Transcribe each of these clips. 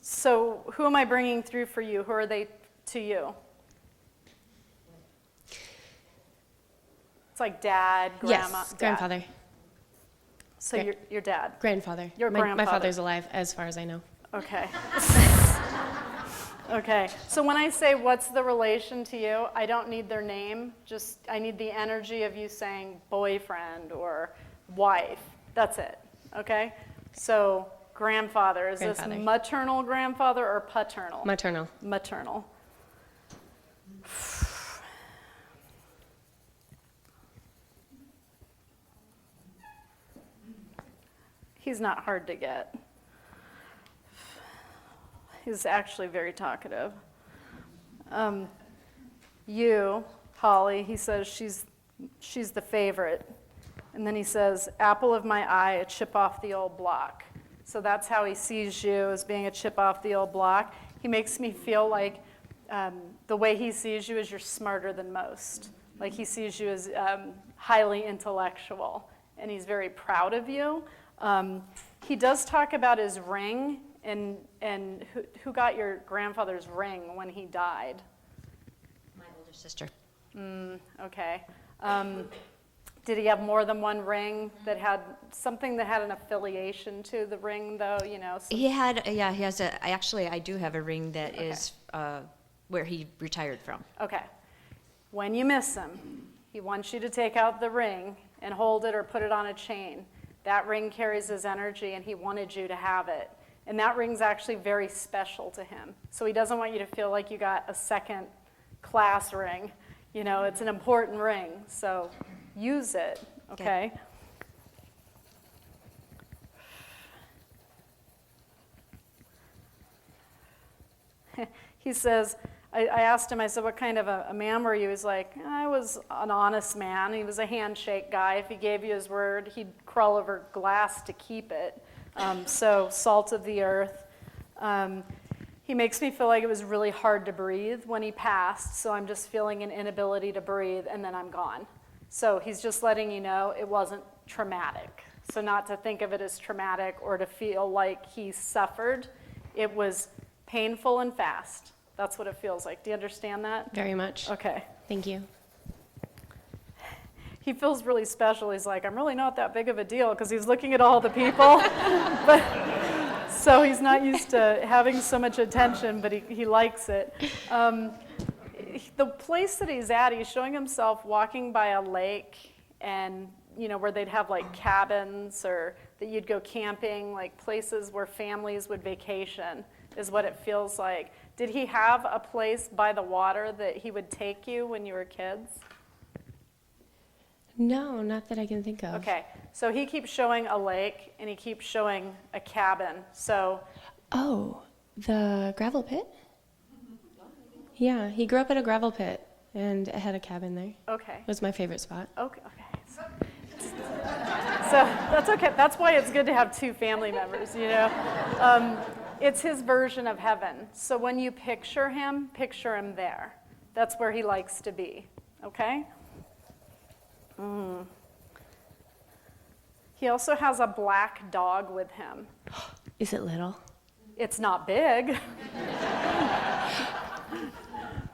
So who am I bringing through for you? Who are they to you? It's like dad, grandma. Yes, dad. grandfather. So your dad. Grandfather. Your grandfather. My father's alive, as far as I know. Okay. Okay. So when I say what's the relation to you, I don't need their name. Just I need the energy of you saying boyfriend or wife. That's it. Okay? So grandfather. Is this maternal grandfather or paternal? Maternal. Maternal. He's not hard to get. He's actually very talkative. You, Holly, he says she's the favorite. And then he says, apple of my eye, a chip off the old block. So that's how he sees you, as being a chip off the old block. He makes me feel like the way he sees you is you're smarter than most. Like he sees you as highly intellectual, and he's very proud of you. He does talk about his ring, and who got your grandfather's ring when he died? My older sister. Okay. Did he have more than one ring that had something that had an affiliation to the ring, though? You know. He had, yeah, he has a. I do have a ring that is where he retired from. Okay. When you miss him, he wants you to take out the ring and hold it or put it on a chain. That ring carries his energy, and he wanted you to have it. And that ring's actually very special to him. So he doesn't want you to feel like you got a second-class ring. You know, it's an important ring, so use it, okay? He says, I asked him, I said, what kind of a man were you? He's like, I was an honest man. He was a handshake guy. If he gave you his word, he'd crawl over glass to keep it. So salt of the earth. He makes me feel like it was really hard to breathe when he passed, so I'm just feeling an inability to breathe, and then I'm gone. So he's just letting you know it wasn't traumatic. So not to think of it as traumatic or to feel like he suffered. It was painful and fast. That's what it feels like. Do you understand that? Very much. Okay. Thank you. He feels really special. He's like, I'm really not that big of a deal, because he's looking at all the people. But so he's not used to having so much attention, but he likes it. The place that he's at, he's showing himself walking by a lake, and you know, where they'd have like cabins, or that you'd go camping, like places where families would vacation, is what it feels like. Did he have a place by the water that he would take you when you were kids? No, not that I can think of. Okay, so he keeps showing a lake, and he keeps showing a cabin. So, oh, the gravel pit? Yeah, he grew up at a gravel pit, and it had a cabin there. Okay. It was my favorite spot. Okay. So that's okay. That's why it's good to have two family members, you know. It's his version of heaven. So when you picture him there. That's where he likes to be, okay? He also has a black dog with him. Is it little? It's not big.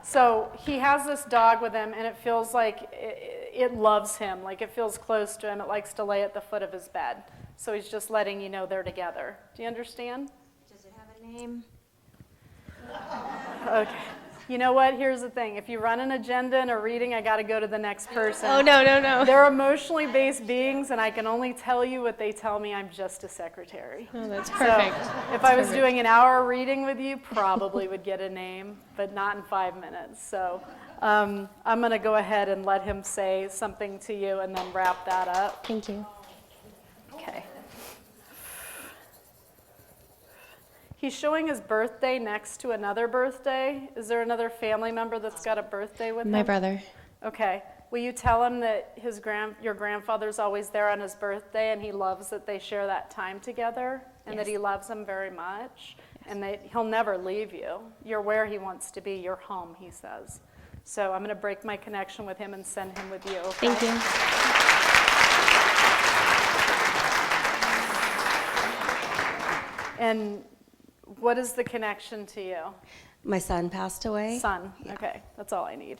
So he has this dog with him, and it feels like it loves him, like it feels close to him. It likes to lay at the foot of his bed. So he's just letting you know they're together. Do you understand? Does it have a name? Okay. You know what? Here's the thing. If you run an agenda and a reading, I got to go to the next person. Oh, no. They're emotionally based beings, and I can only tell you what they tell me. I'm just a secretary. Oh, that's perfect. So if I was doing an hour reading with you, probably would get a name, but not in 5 minutes. So I'm going to go ahead and let him say something to you and then wrap that up. Thank you. Okay. He's showing his birthday next to another birthday. Is there another family member that's got a birthday with him? My brother. Okay. Will you tell him that your grandfather's always there on his birthday, and he loves that they share that time together, and Yes. that he loves him very much? and that he'll never leave you. You're where he wants to be. You're home, he says. So I'm going to break my connection with him and send him with you. Okay? Thank you. And what is the connection to you? My son passed away. Son. Yeah. Okay, that's all I need.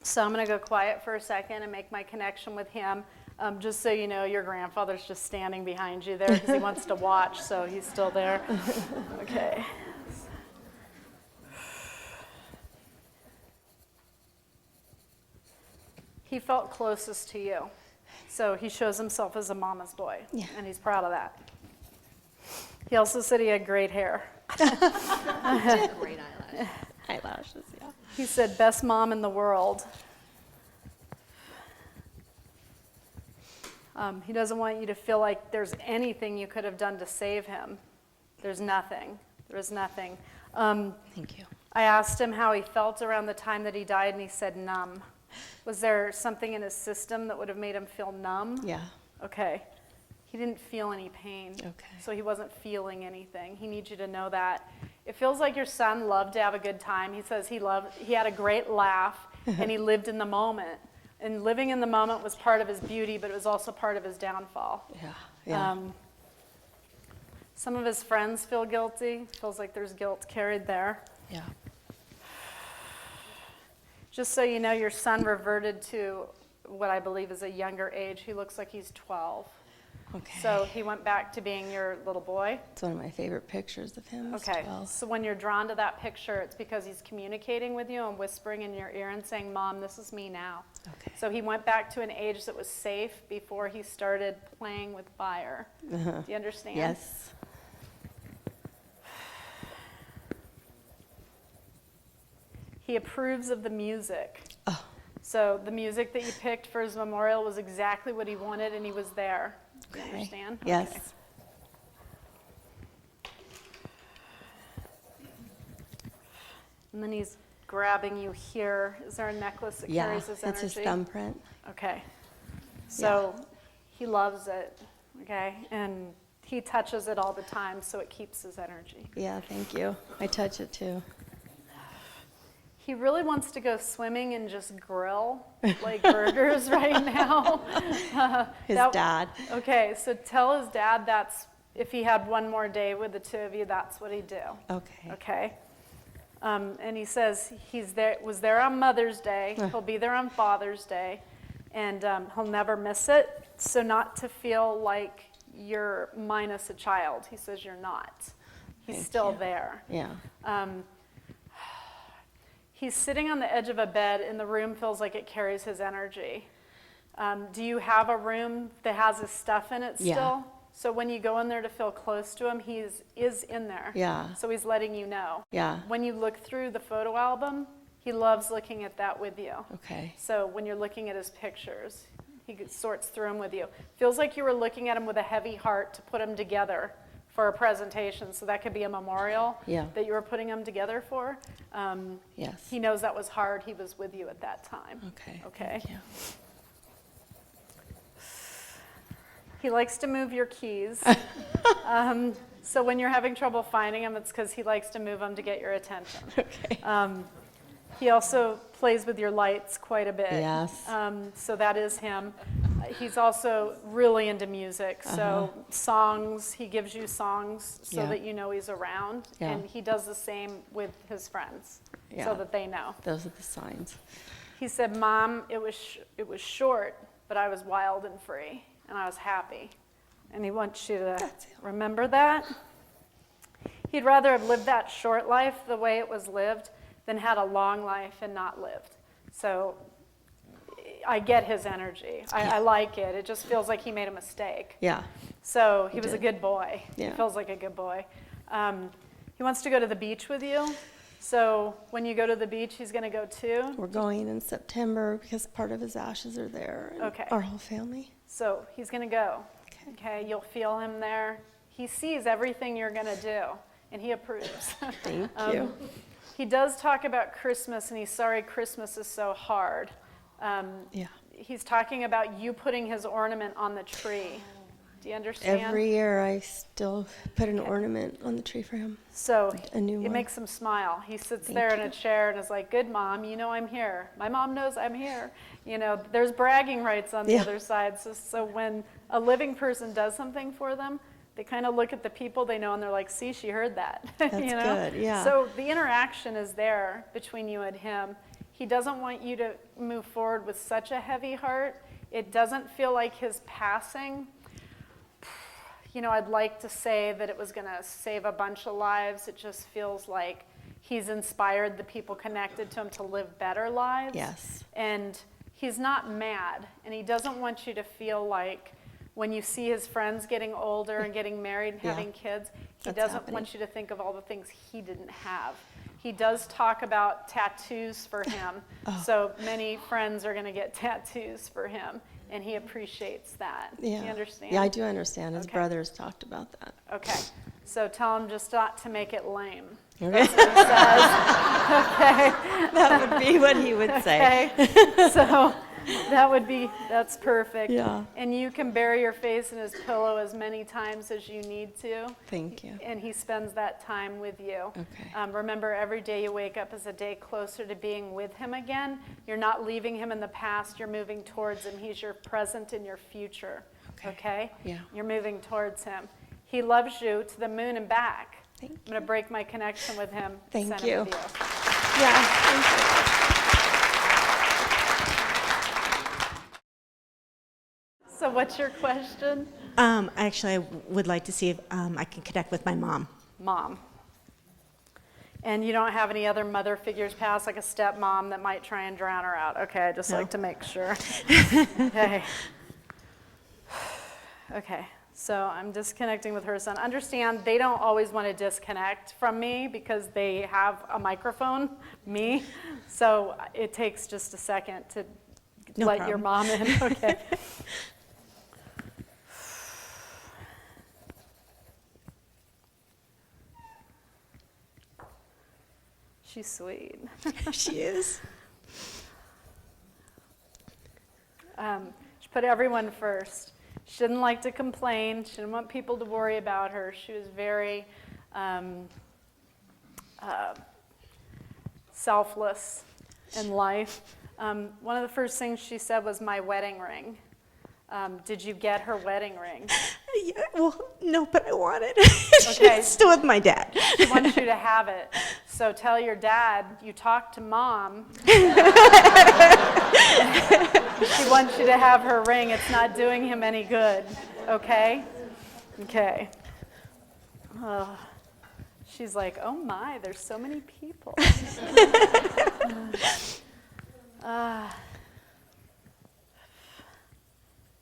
So I'm going to go quiet for a second and make my connection with him. Just so you know, your grandfather's just standing behind you there because he wants to watch, so he's still there. Okay. He felt closest to you. So he shows himself as a mama's boy, Yeah. and he's proud of that. He also said he had great hair. Great eyelash. Eyelashes, yeah. He said, best mom in the world. He doesn't want you to feel like there's anything you could have done to save him. There's nothing. There's nothing. Thank you. I asked him how he felt around the time that he died, and he said numb. Was there something in his system that would have made him feel numb? Yeah. Okay. He didn't feel any pain. Okay. So he wasn't feeling anything. He needs you to know that. It feels like your son loved to have a good time. He says he had a great laugh, and he lived in the moment. And living in the moment was part of his beauty, but it was also part of his downfall. Yeah. Yeah. Some of his friends feel guilty. Feels like there's guilt carried there. Yeah. Just so you know, your son reverted to what I believe is a younger age. He looks like he's 12. Okay. So he went back to being your little boy. It's one of my favorite pictures of him. Okay, 12. so when you're drawn to that picture, it's because he's communicating with you and whispering in your ear and saying, Mom, this is me now. Okay. So he went back to an age that was safe before he started playing with fire. Do you understand? Yes. He approves of the music. Oh. So the music that you picked for his memorial was exactly what he wanted, and he was there. Do you Okay. understand? Yes. Okay. And then he's grabbing you here. Is there a necklace that Yeah. carries his It's energy? his thumbprint. Okay. So he loves it, okay? And he touches it all the time, so it keeps his energy. Yeah. Thank you. I touch it too. He really wants to go swimming and just grill like burgers right now. His dad. Okay, so tell his dad that's, if he had one more day with the two of you, that's what he'd do. Okay. Okay? And he says was there on Mother's Day, he'll be there on Father's Day, and he'll never miss it. So not to feel like you're minus a child. He says you're not. He's Thank still you. there. Yeah. He's sitting on the edge of a bed, and the room feels like it carries his energy. Do you have a room that has his stuff in it still? Yeah. So when you go in there to feel close to him, he is in there. Yeah. So he's letting you know. Yeah. When you look through the photo album, he loves looking at that with you. Okay. So when you're looking at his pictures, he sorts through them with you. Feels like you were looking at him with a heavy heart to put them together for a presentation. So that could be a memorial Yeah. that you were putting them together for. Yes. He knows that was hard. He was with you at that time. Okay. Okay. Thank you. He likes to move your keys. So when you're having trouble finding them, it's because he likes to move them to get your attention. Okay. He also plays with your lights quite a bit. Yes. So that is him. He's also really into music. So songs, he gives you songs so Yeah. that you know he's around. Yeah. And he does the same with his friends Yeah. so that they know. Those are the signs. He said, Mom, it was short, but I was wild and free, and I was happy. And he wants you to That's it. remember that. He'd rather have lived that short life the way it was lived than had a long life and not lived. So I get his energy. I like it. It just feels like he made a mistake. Yeah. So he He was a did. good boy. Yeah. He feels like a good boy. He wants to go to the beach with you. So when you go to the beach, he's going to go too. We're going in September because part of his ashes are there. And Okay. Our whole family. So he's going to go. Okay. Okay, you'll feel him there. He sees everything you're going to do, and he approves. Thank you. He does talk about Christmas, and he's sorry Christmas is so hard. Yeah. He's talking about you putting his ornament on the tree. Do you understand? Every year I still put an ornament on the tree for him. So A new it one. makes him smile. He sits Thank there in you. a chair and is like, good mom, you know I'm here. My mom knows I'm here. You know, there's bragging rights on the Yeah. other side. So when a living person does something for them, they kind of look at the people they know and they're like, see, she heard that. That's you know? good, yeah. So the interaction is there between you and him. He doesn't want you to move forward with such a heavy heart. It doesn't feel like his passing. You know, I'd like to say that it was going to save a bunch of lives. It just feels like he's inspired the people connected to him to live better lives. Yes. And he's not mad. And he doesn't want you to feel like when you see his friends getting older and getting married and Yeah. having kids, he That's doesn't happening. want you to think of all the things he didn't have. He does talk about tattoos for him. Oh. So many friends are going to get tattoos for him. And he appreciates that. Yeah. Do you understand? Yeah, I do understand. His Okay. brothers talked about that. Okay. So tell him just not to make it lame. Okay. That's what he says. Okay. That would be what he would say. Okay. So that's perfect. Yeah. And you can bury your face in his pillow as many times as you need to. Thank you. And he spends that time with you. Okay. Remember, every day you wake up is a day closer to being with him again. You're not leaving him in the past. You're moving towards him. He's your present and your future. Okay? Yeah. You're moving towards him. He loves you to the moon and back. Thank I'm going to break my connection with him. Thank send you. him with you. Yeah. Thank So what's your question? Actually, I would like to see if I can connect with my mom. Mom. And you don't have any other mother figures past, like a stepmom that might try and drown her out? Okay, I just No. like to make sure. Okay. Okay, so I'm disconnecting with her son. Understand, they don't always want to disconnect from me because they have a microphone, me. So it takes just a second to No let your problem. mom in. Okay. She's sweet. She is. She put everyone first. She didn't like to complain. She didn't want people to worry about her. She was very selfless in life. One of the first things she said was my wedding ring. Did you get her wedding ring? Yeah, well, no, but I want it. Okay. She's still with my dad. She wants you to have it. So tell your dad you talked to mom. She wants you to have her ring. It's not doing him any good. Okay? Okay. She's like, oh my, there's so many people.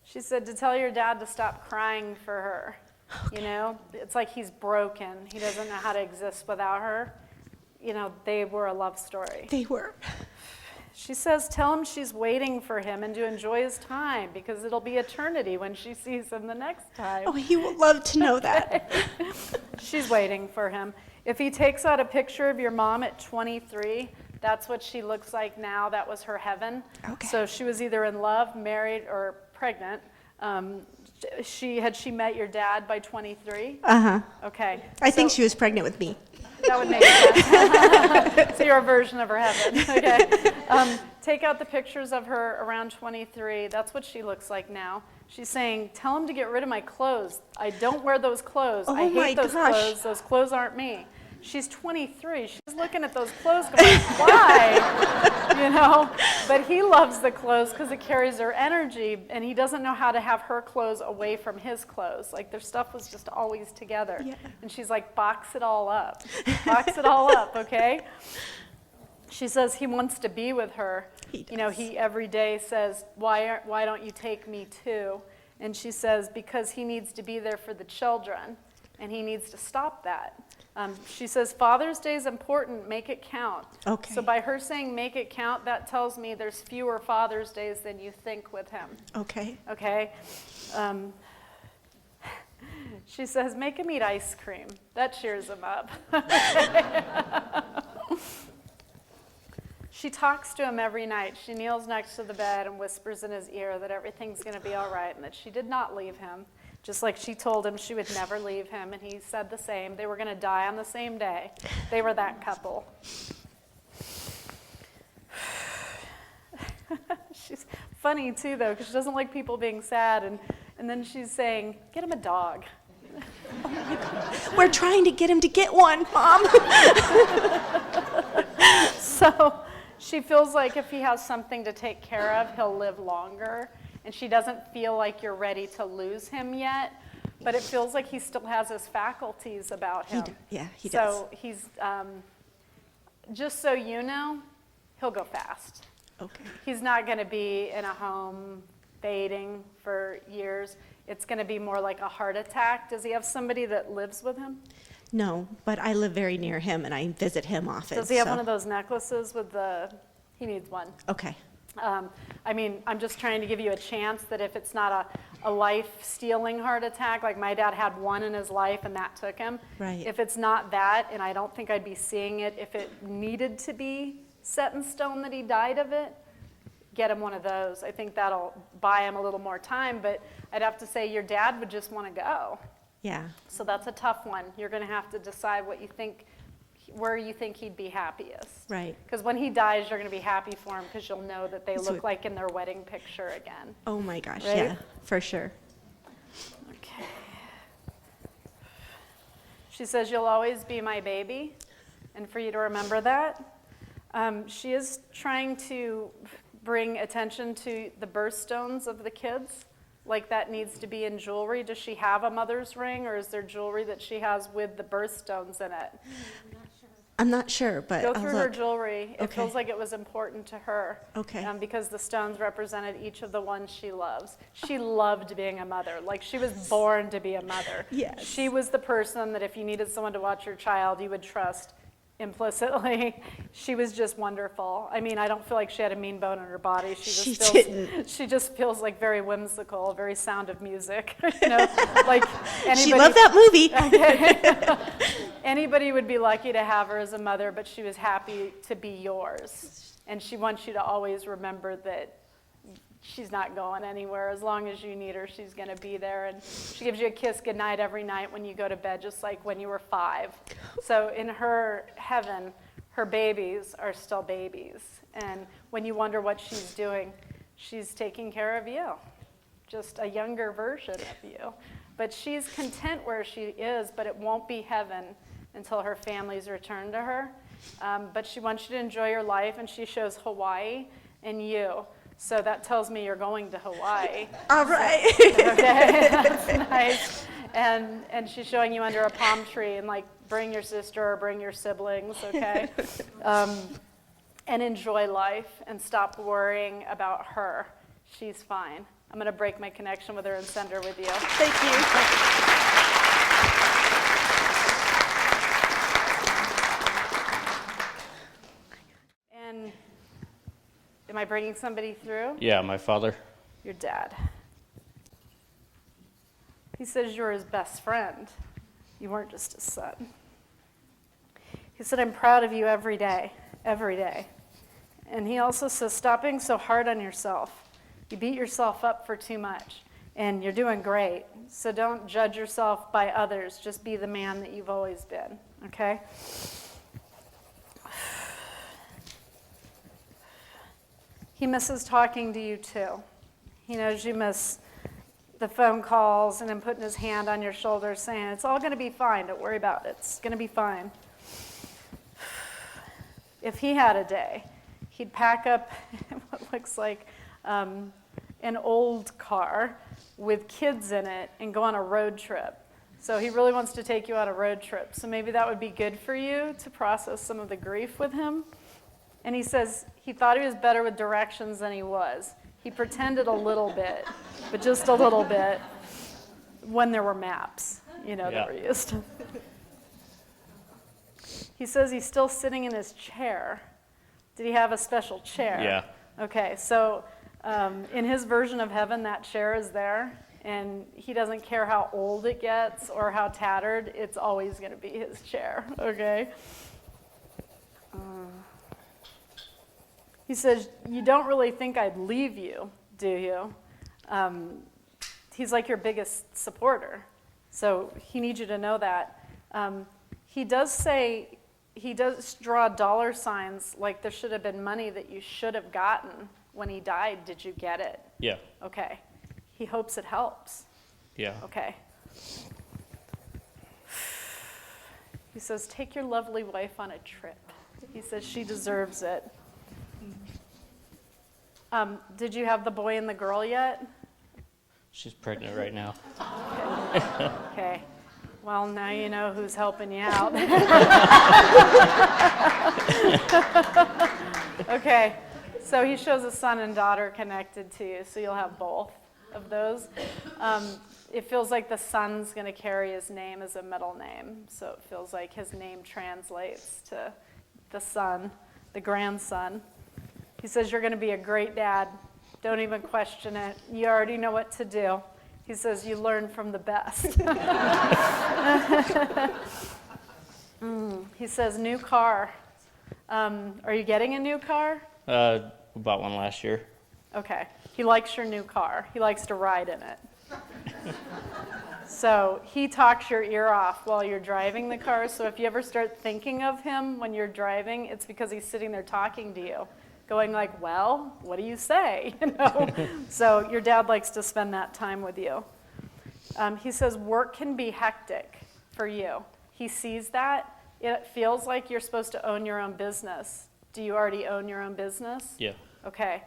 She said to tell your dad to stop crying for her. You know, it's like he's broken. He doesn't know how to exist without her. You know, they were a love story. They were. She says, tell him she's waiting for him and to enjoy his time because it'll be eternity when she sees him the next time. Oh, he would love to know that. She's waiting for him. If he takes out a picture of your mom at 23, that's what she looks like now. That was her heaven. Okay. So she was either in love, married, or pregnant. Had she met your dad by 23? Uh-huh. Okay. I think So- she was pregnant with me. That would make sense. So you're a version of her heaven. Okay. Take out the pictures of her around 23. That's what she looks like now. She's saying, tell him to get rid of my clothes. I don't wear those clothes. Oh I my hate those gosh. clothes. Those clothes aren't me. She's 23. She's looking at those clothes going, why? You know? But he loves the clothes because it carries her energy, and he doesn't know how to have her clothes away from his clothes. Like their stuff was just always together. Yeah. And she's like, box it all up. Box it all up, okay? She says he wants to be with her. He You know, does. he every day says, why don't you take me too? And she says, because he needs to be there for the children, and he needs to stop that. She says, Father's Day is important, make it count. Okay. So by her saying make it count, that tells me there's fewer Father's Days than you think with him. Okay. Okay? She says, make him eat ice cream. That cheers him up. She talks to him every night. She kneels next to the bed and whispers in his ear that everything's going to be all right and that she did not leave him, just like she told him she would never leave him, and he said the same. They were going to die on the same day. They were that couple. She's funny, too, though, because she doesn't like people being sad, and then she's saying, get him a dog. We're trying to get him to get one, Mom. So she feels like if he has something to take care of, he'll live longer. And she doesn't feel like you're ready to lose him yet, but it feels like he still has his faculties about him. He does. So he's, just so you know, he'll go fast. Okay. He's not going to be in a home fading for years. It's going to be more like a heart attack. Does he have somebody that lives with him? No, but I live very near him, and I visit him often. Does he have so- one of those necklaces with he needs one. Okay. I mean, I'm just trying to give you a chance that if it's not a life-stealing heart attack, like my dad had one in his life and that took him. Right. If it's not that, and I don't think I'd be seeing it, if it needed to be set in stone that he died of it, get him one of those. I think that'll buy him a little more time, but I'd have to say your dad would just want to go. Yeah. So that's a tough one. You're going to have to decide where you think he'd be happiest. Right. Because when he dies, you're going to be happy for him because you'll know that they That's look what- like in their wedding picture again. Oh my gosh. Right? Yeah, for sure. Okay. She says, you'll always be my baby, and for you to remember that. She is trying to bring attention to the birthstones of the kids, like that needs to be in jewelry. Does she have a mother's ring, or is there jewelry that she has with the birthstones in it? I'm not sure, but Go I'll through her look. jewelry. It Okay. feels like it was important to her. Okay. Because the stones represented each of the ones she loves. She loved being a mother. Like, she was born to be a mother. Yes. She was the person that if you needed someone to watch your child, you would trust implicitly. She was just wonderful. I mean, I don't feel like she had a mean bone in her body. She didn't. She just feels like very whimsical, very Sound of Music. You know, like anybody. She loved that movie. Okay. Anybody would be lucky to have her as a mother, but she was happy to be yours. And she wants you to always remember that she's not going anywhere. As long as you need her, she's going to be there. And she gives you a kiss goodnight every night when you go to bed, just like when you were 5. So in her heaven, her babies are still babies. And when you wonder what she's doing, she's taking care of you, just a younger version of you. But she's content where she is, but it won't be heaven until her family's returned to her. But she wants you to enjoy your life, and she shows Hawaii and you. So that tells me you're going to Hawaii. All right. Okay, that's nice. And she's showing you under a palm tree, and like, bring your sister or bring your siblings, okay? And enjoy life and stop worrying about her. She's fine. I'm going to break my connection with her and send her with you. Thank you. And am I bringing somebody through? Yeah, my father. Your dad. He says you're his best friend. You weren't just his son. He said, I'm proud of you every day, every day. And he also says, stop being so hard on yourself. You beat yourself up for too much, and you're doing great. So don't judge yourself by others. Just be the man that you've always been, okay? He misses talking to you too. He knows you miss the phone calls and him putting his hand on your shoulder saying, it's all going to be fine. Don't worry about it. It's going to be fine. If he had a day, he'd pack up what looks like an old car with kids in it and go on a road trip. So he really wants to take you on a road trip. So maybe that would be good for you to process some of the grief with him. And he says he thought he was better with directions than he was. He pretended a little bit, but just a little bit, when there were maps, that were used. He says he's still sitting in his chair. Did he have a special chair? Yeah. Okay, so in his version of heaven, that chair is there, and he doesn't care how old it gets or how tattered, it's always going to be his chair, okay? He says, you don't really think I'd leave you, do you? he's like your biggest supporter. So he needs you to know that. He does draw dollar signs like there should have been money that you should have gotten when he died. Did you get it? Yeah. Okay. He hopes it helps. Yeah. Okay. He says, take your lovely wife on a trip. He says she deserves it. Did you have the boy and the girl yet? She's pregnant right now. Okay. Well, now you know who's helping you out. Okay. So he shows a son and daughter connected to you, so you'll have both of those. It feels like the son's going to carry his name as a middle name, so it feels like his name translates to the son, the grandson. He says, you're going to be a great dad. Don't even question it. You already know what to do. He says, you learn from the best. He says, new car. Are you getting a new car? We bought one last year. Okay. He likes your new car. He likes to ride in it. So he talks your ear off while you're driving the car. So if you ever start thinking of him when you're driving, it's because he's sitting there talking to you, going like, well, what do you say? You know? So your dad likes to spend that time with you. He says work can be hectic for you. He sees that. It feels like you're supposed to own your own business. Do you already own your own business? Yeah. Okay.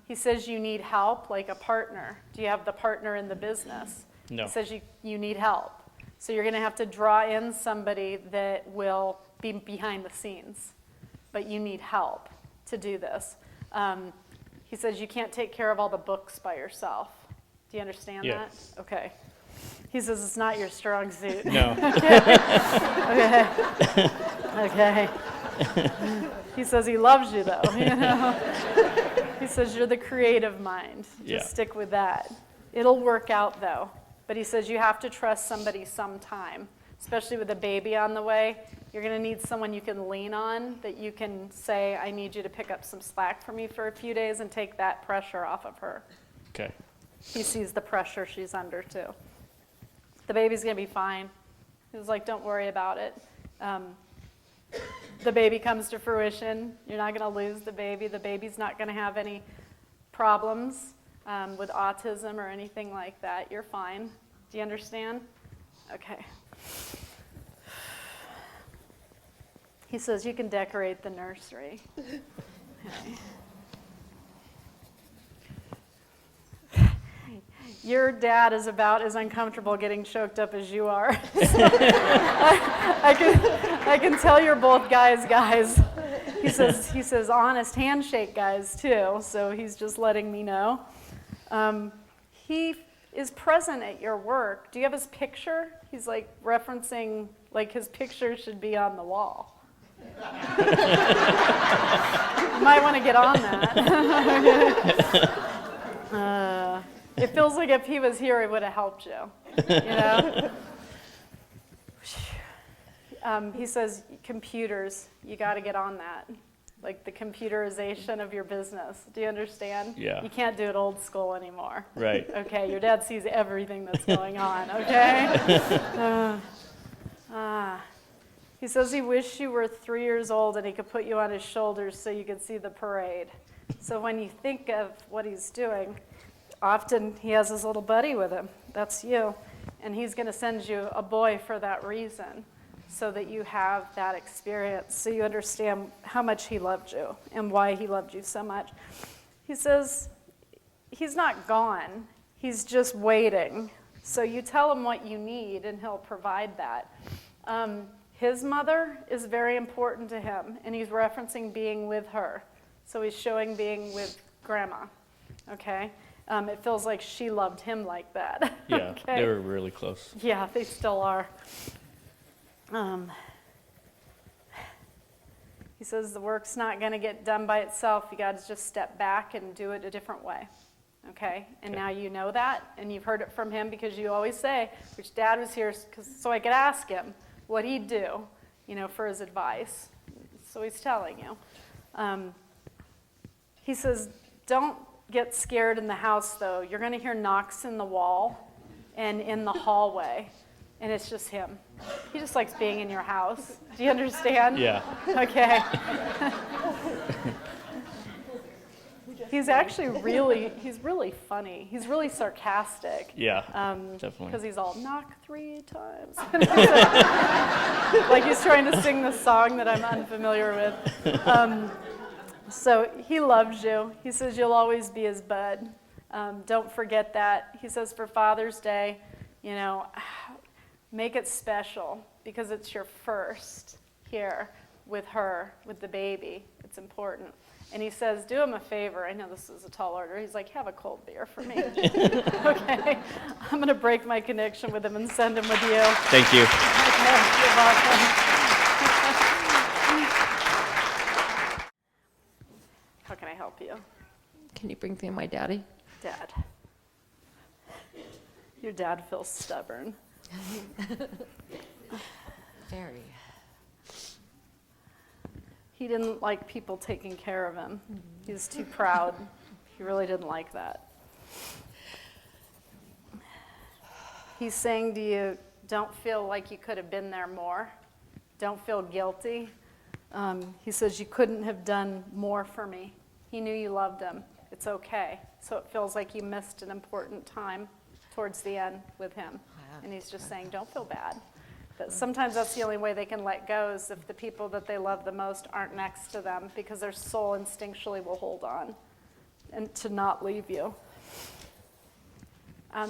He says you need help, like a partner. Do you have the partner in the business? No. He says you need help. So you're going to have to draw in somebody that will be behind the scenes. But you need help to do this. He says you can't take care of all the books by yourself. Do you understand Yeah. that? Okay. He says it's not your strong suit. No. Okay. Okay. He says he loves you, though. You know? He says you're the creative mind. Just Yeah. stick with that. It'll work out, though. But he says you have to trust somebody sometime, especially with a baby on the way. You're going to need someone you can lean on, that you can say, I need you to pick up some slack for me for a few days and take that pressure off of her. Okay. He sees the pressure she's under, too. The baby's going to be fine. He's like, don't worry about it. The baby comes to fruition. You're not going to lose the baby. The baby's not going to have any problems with autism or anything like that. You're fine. Do you understand? Okay. He says you can decorate the nursery. Okay. Your dad is about as uncomfortable getting choked up as you are. I can tell you're both guys. He says honest handshake guys too, so he's just letting me know. He is present at your work. Do you have his picture? He's like referencing, like his picture should be on the wall. You might want to get on that. It feels like if he was here, it would have helped you, you know? He says, computers, you got to get on that. Like the computerization of your business. Do you understand? Yeah. You can't do it old school anymore. Right. Okay, your dad sees everything that's going on, okay? He says he wished you were 3 years old and he could put you on his shoulders so you could see the parade. So when you think of what he's doing, often he has his little buddy with him. That's you. And he's going to send you a boy for that reason, so that you have that experience, so you understand how much he loved you and why he loved you so much. He says he's not gone. He's just waiting. So you tell him what you need, and he'll provide that. His mother is very important to him, and he's referencing being with her. So he's showing being with Grandma, okay? It feels like she loved him like that. Yeah, Okay. they were really close. Yeah, they still are. He says the work's not going to get done by itself. You got to just step back and do it a different way. Okay? And Okay. now you know that, and you've heard it from him because you always say, which Dad was here so I could ask him what he'd do, you know, for his advice. So he's telling you. He says, don't get scared in the house, though. You're going to hear knocks in the wall and in the hallway, and it's just him. He just likes being in your house. Do you understand? Yeah. Okay. He's actually he's really funny. He's really sarcastic. Yeah. Because Definitely. he's all, knock 3 times. Like he's trying to sing the song that I'm unfamiliar with. So he loves you. He says you'll always be his bud. Don't forget that. He says for Father's Day, make it special because it's your first here with her, with the baby. It's important. And he says, do him a favor. I know this is a tall order. He's like, have a cold beer for me. Okay. I'm going to break my connection with him and send him with you. Thank you. Okay. You're welcome. How can I help you? Can you bring me my daddy? Dad. Your dad feels stubborn. Very. He didn't like people taking care of him. He was too proud. He really didn't like that. He's saying to you, don't feel like you could have been there more. Don't feel guilty. He says you couldn't have done more for me. He knew you loved him. It's okay. So it feels like you missed an important time towards the end with him. And he's just saying, don't feel bad. But sometimes that's the only way they can let go is if the people that they love the most aren't next to them, because their soul instinctually will hold on and to not leave you.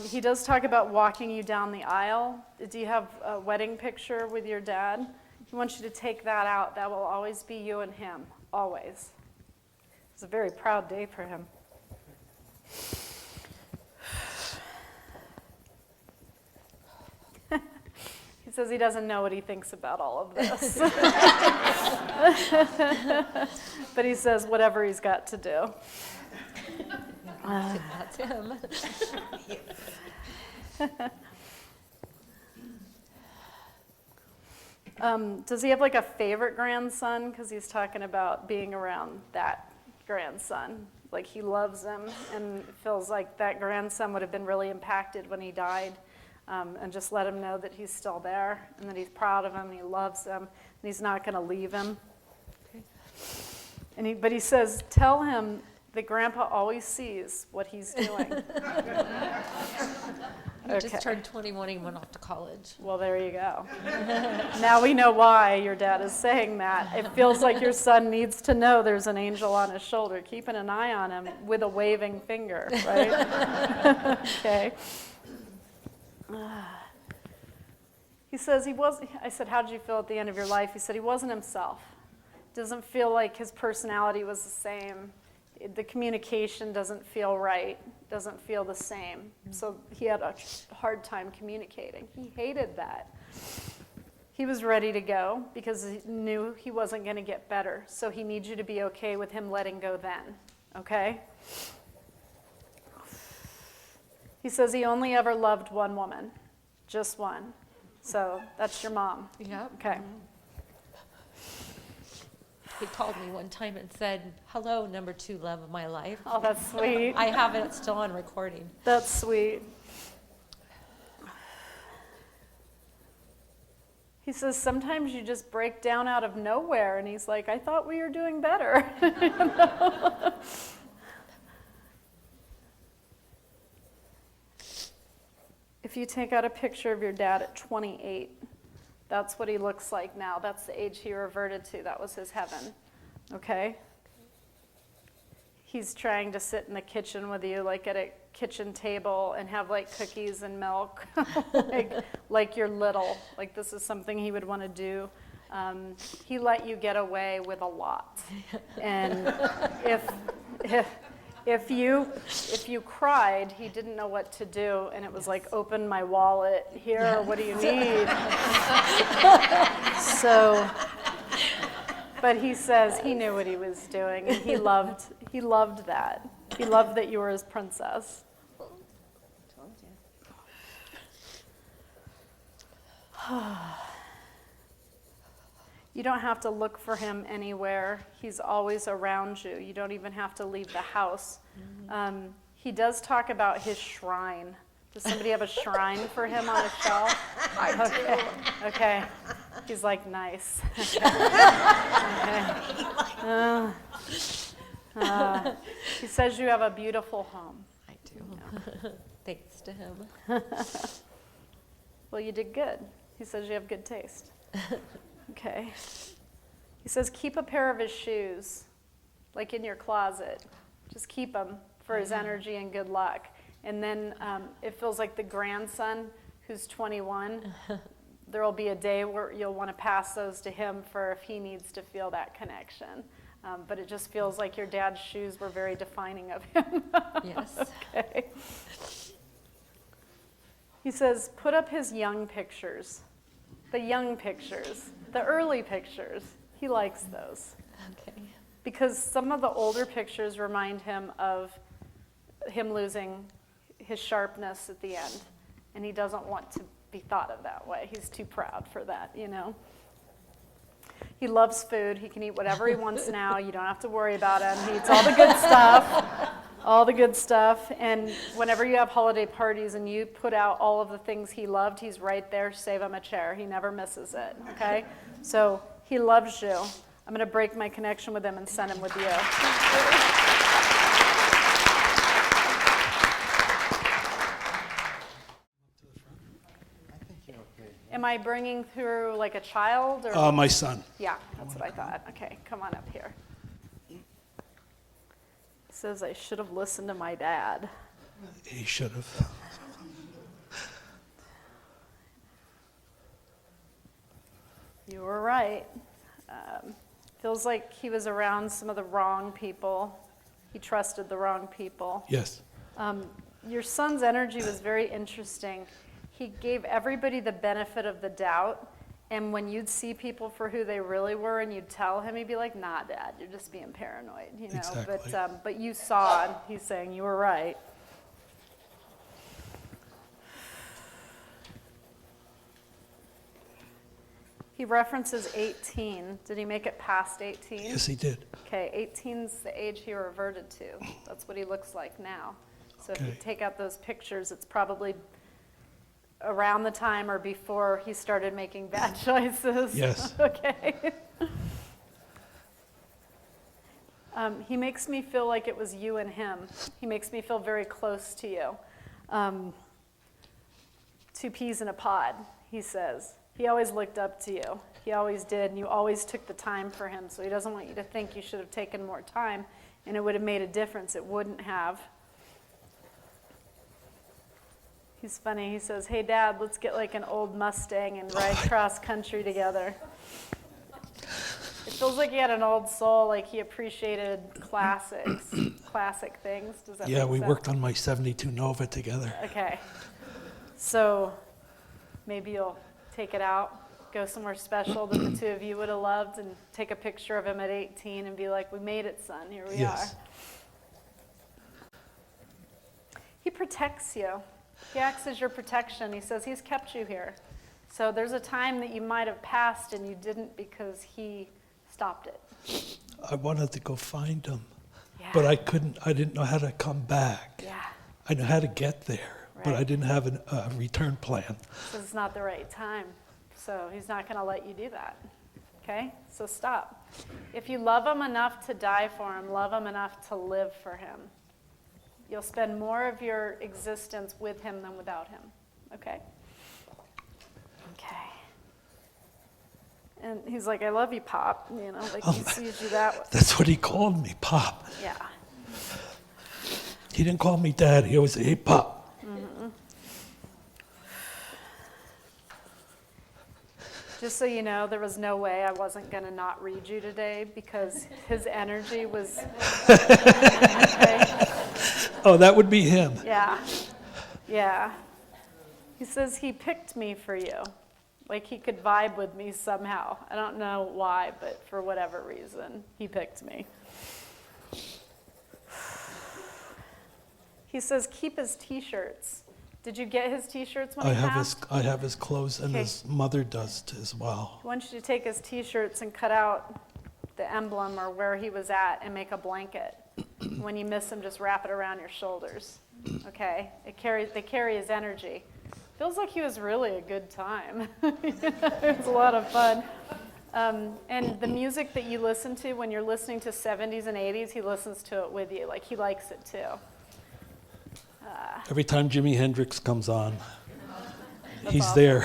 He does talk about walking you down the aisle. Do you have a wedding picture with your dad? He wants you to take that out. That will always be you and him, always. It's a very proud day for him. He says he doesn't know what he thinks about all of this. But he says whatever he's got to do. That's him. Does he have like a favorite grandson? Because he's talking about being around that grandson. Like he loves him and feels like that grandson would have been really impacted when he died. And just let him know that he's still there and that he's proud of him and he loves him and he's not going to leave him. Okay. But he says, tell him that Grandpa always sees what he's doing. He just turned 21 and went off to college. Well, there you go. Now we know why your dad is saying that. It feels like your son needs to know there's an angel on his shoulder, keeping an eye on him with a waving finger, right? Okay. He says I said, how did you feel at the end of your life? He said he wasn't himself. Doesn't feel like his personality was the same. The communication doesn't feel right, doesn't feel the same. So he had a hard time communicating. He hated that. He was ready to go because he knew he wasn't going to get better. So he needs you to be okay with him letting go then, okay? He says he only ever loved one woman, just one. So that's your mom. Yep. Okay. He called me one time and said, hello, number 2 love of my life. Oh, that's sweet. I have it still on recording. That's sweet. He says sometimes you just break down out of nowhere, and he's like, I thought we were doing better. You know? If you take out a picture of your dad at 28, that's what he looks like now. That's the age he reverted to. That was his heaven, okay? He's trying to sit in the kitchen with you, like at a kitchen table, and have like cookies and milk, like you're little. Like this is something he would want to do. He let you get away with a lot. And if you cried, he didn't know what to do, and it was like, open my wallet here, or what do you need? So, but he says he knew what he was doing, and he loved that. He loved that you were his princess. You don't have to look for him anywhere. He's always around you. You don't even have to leave the house. He does talk about his shrine. Does somebody have a shrine for him on a shelf? Okay. Okay. He's like, nice. Okay. He says you have a beautiful home. I do. Thanks to him. Well, you did good. He says you have good taste. Okay. He says keep a pair of his shoes, like in your closet. Just keep them for his energy and good luck. And then it feels like the grandson, who's 21, there will be a day where you'll want to pass those to him for if he needs to feel that connection. But it just feels like your dad's shoes were very defining of him. Yes. Okay. He says, put up his young pictures, the young pictures, the early pictures. He likes those. Okay. Because some of the older pictures remind him of him losing his sharpness at the end. And he doesn't want to be thought of that way. He's too proud for that, you know. He loves food. He can eat whatever he wants now. You don't have to worry about him. He eats all the good stuff. All the good stuff. And whenever you have holiday parties and you put out all of the things he loved, he's right there. Save him a chair. He never misses it, okay? So he loves you. I'm going to break my connection with him and send him with you. Am I bringing through like a child? Or? My son. Yeah, that's what I thought. Okay, come on up here. He says I should have listened to my dad. He should have. You were right. Feels like he was around some of the wrong people. He trusted the wrong people. Yes. Your son's energy was very interesting. He gave everybody the benefit of the doubt, and when you'd see people for who they really were and you'd tell him, he'd be like, nah, Dad, you're just being paranoid, you know. Exactly. But you saw it. He's saying you were right. He references 18. Did he make it past 18? Yes, he did. Okay, 18's the age he reverted to. That's what he looks like now. So if you Okay. take out those pictures, it's probably around the time or before he started making bad choices. Yes. Okay. He makes me feel like it was you and him. He makes me feel very close to you. 2 peas in a pod, he says. He always looked up to you. He always did, and you always took the time for him. So he doesn't want you to think you should have taken more time, and it would have made a difference. It wouldn't have. He's funny. He says, hey, Dad, let's get like an old Mustang and ride cross country together. It feels like he had an old soul, like he appreciated classics, classic things. Does that Yeah, make we sense? worked on my 72 Nova together. Okay. So maybe you'll take it out, go somewhere special that the two of you would have loved, and take a picture of him at 18 and be like, we made it, son. Here we Yes. are. He protects you. He acts as your protection. He says he's kept you here. So there's a time that you might have passed and you didn't because he stopped it. I wanted to go find him, Yeah. but I couldn't. I didn't know how to come back. Yeah. I knew how to get there, but I Right. didn't have a return plan. This is not the right time. So he's not going to let you do that. Okay? So stop. If you love him enough to die for him, love him enough to live for him. You'll spend more of your existence with him than without him. Okay? Okay. And he's like, I love you, Pop. You know, like he sees you that way. That's what he called me, Pop. Yeah. He didn't call me Dad. He always said, hey, Pop. Just so you know, there was no way I wasn't going to not read you today because his energy was. Okay. Oh, that would be him. Yeah. Yeah. He says he picked me for you. Like he could vibe with me somehow. I don't know why, but for whatever reason, he picked me. He says keep his t-shirts. Did you get his T-shirts when I he have passed? I have his clothes, and Okay. his mother does as well. I want you to take his T-shirts and cut out the emblem or where he was at and make a blanket. When you miss him, just wrap it around your shoulders. Okay? They carry his energy. Feels like he was really a good time. It was a lot of fun. And the music that you listen to when you're listening to 70s and 80s, he listens to it with you. Like, he likes it too. Every time Jimi Hendrix comes on, That's he's awesome. there.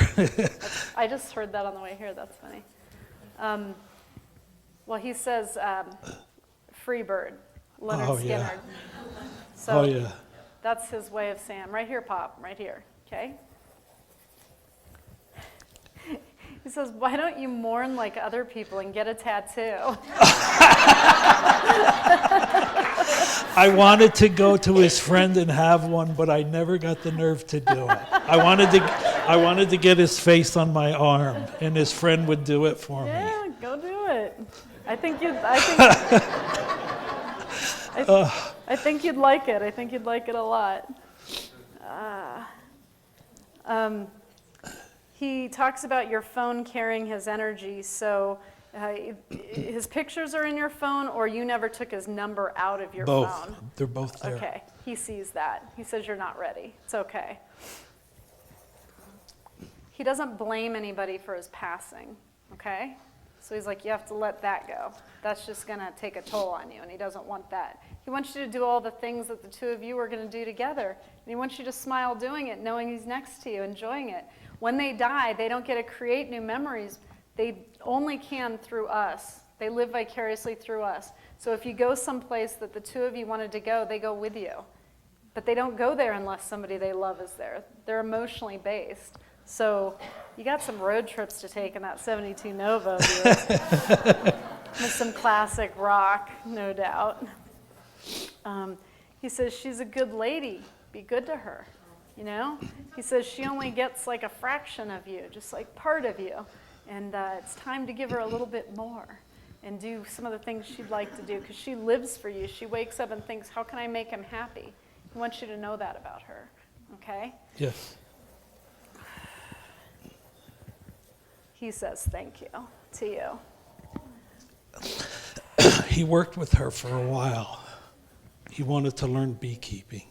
I just heard that on the way here. That's funny. Well, he says Freebird, Leonard Oh, yeah. Skinner. So Oh, yeah. that's his way of saying, right here, Pop, right here, okay? He says, why don't you mourn like other people and get a tattoo? I wanted to go to his friend and have one, but I never got the nerve to do it. I wanted to get his face on my arm, and his friend would do it for me. Yeah, go do it. I think you'd like it. I think you'd like it a lot. He talks about your phone carrying his energy. So his pictures are in your phone, or you never took his number out of your Both. phone. They're both there. Okay, he sees that. He says you're not ready. It's okay. He doesn't blame anybody for his passing, okay? So he's like, you have to let that go. That's just going to take a toll on you, and he doesn't want that. He wants you to do all the things that the two of you are going to do together, and he wants you to smile doing it, knowing he's next to you, enjoying it. When they die, they don't get to create new memories. They only can through us. They live vicariously through us. So if you go someplace that the two of you wanted to go, they go with you. But they don't go there unless somebody they love is there. They're emotionally based. So you got some road trips to take in that 72 Nova of yours. With some classic rock, no doubt. He says, she's a good lady. Be good to her. You know? He says she only gets like a fraction of you, just like part of you. And it's time to give her a little bit more and do some of the things she'd like to do because she lives for you. She wakes up and thinks, how can I make him happy? He wants you to know that about her. Okay? Yes. He says thank you to you. He worked with her for a while. He wanted to learn beekeeping.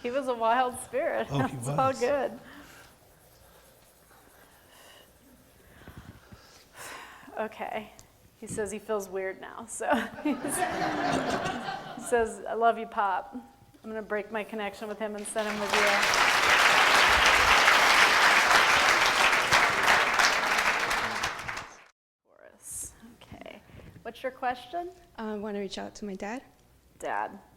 He was a wild spirit. Oh, he It's all was. good. Okay. He says he feels weird now. So he says, I love you, Pop. I'm going to break my connection with him and send him with you. Okay. What's your question? I want to reach out to my dad.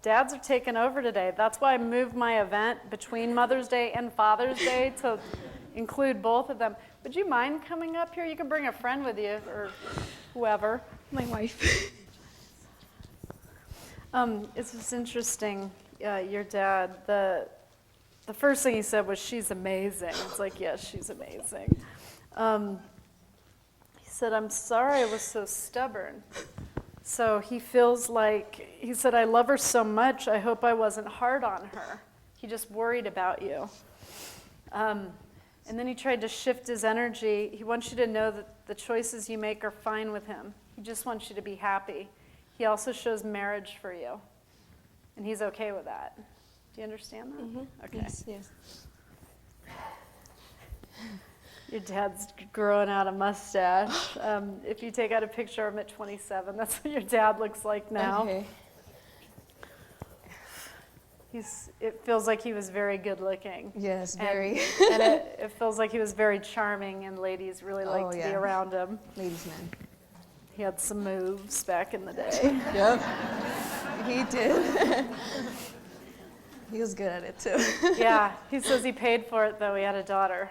Dads are taking over today. That's why I moved my event between Mother's Day and Father's Day to include both of them. Would you mind coming up here? You can bring a friend with you or whoever. My wife. It's just interesting. Your dad, the first thing he said was, she's amazing. It's like, yes, she's amazing. He said, I'm sorry I was so stubborn. So he feels like, he said, I love her so much, I hope I wasn't hard on her. He just worried about you. And then he tried to shift his energy. He wants you to know that the choices you make are fine with him. He just wants you to be happy. He also shows marriage for you. And he's okay with that. Do you understand that? Mm-hmm. Okay. Yes. Your dad's growing out a mustache. If you take out a picture of him at 27, that's what your dad looks like now. Okay. It feels like he was very good looking. Yes, And- very. And it feels like he was very charming, and ladies really liked Oh, to be yeah. around him. Ladies' man. He had some moves back in the day. Yep. He did. He was good at it too. Yeah, he says he paid for it, though. He had a daughter.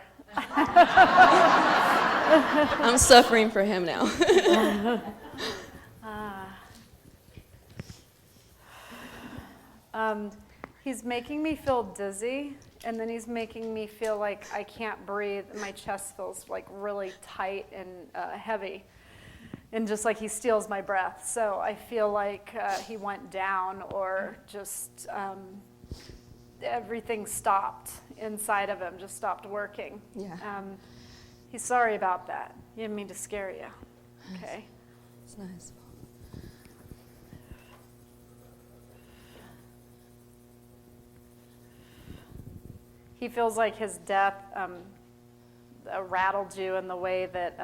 I'm suffering for him now. He's making me feel dizzy, and then he's making me feel like I can't breathe, and my chest feels like really tight and heavy, and just like he steals my breath. So I feel like he went down, or just everything stopped inside of him, just stopped working. Yeah. He's sorry about that. He didn't mean to scare you. Okay. It's nice. He feels like his death rattled you in the way that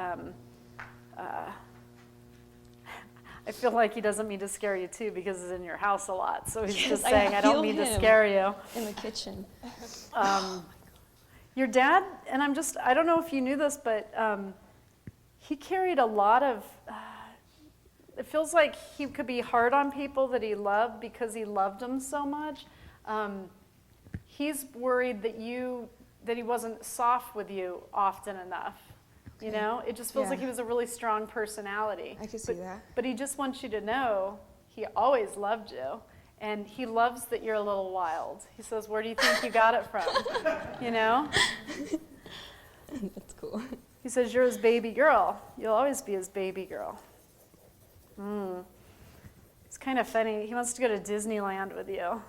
I feel like he doesn't mean to scare you too, because he's in your house a lot. So he's just saying, I don't mean to scare you. In the kitchen. Your dad, and I don't know if you knew this, but he carried a lot of, it feels like he could be hard on people that he loved because he loved them so much. He's worried that he wasn't soft with you often enough. You know, it just feels like he was a really strong personality. I can see that. But he just wants you to know he always loved you. And he loves that you're a little wild. He says, where do you think you got it from? You know? That's cool. He says, you're his baby girl. You'll always be his baby girl. It's kind of funny. He wants to go to Disneyland with you.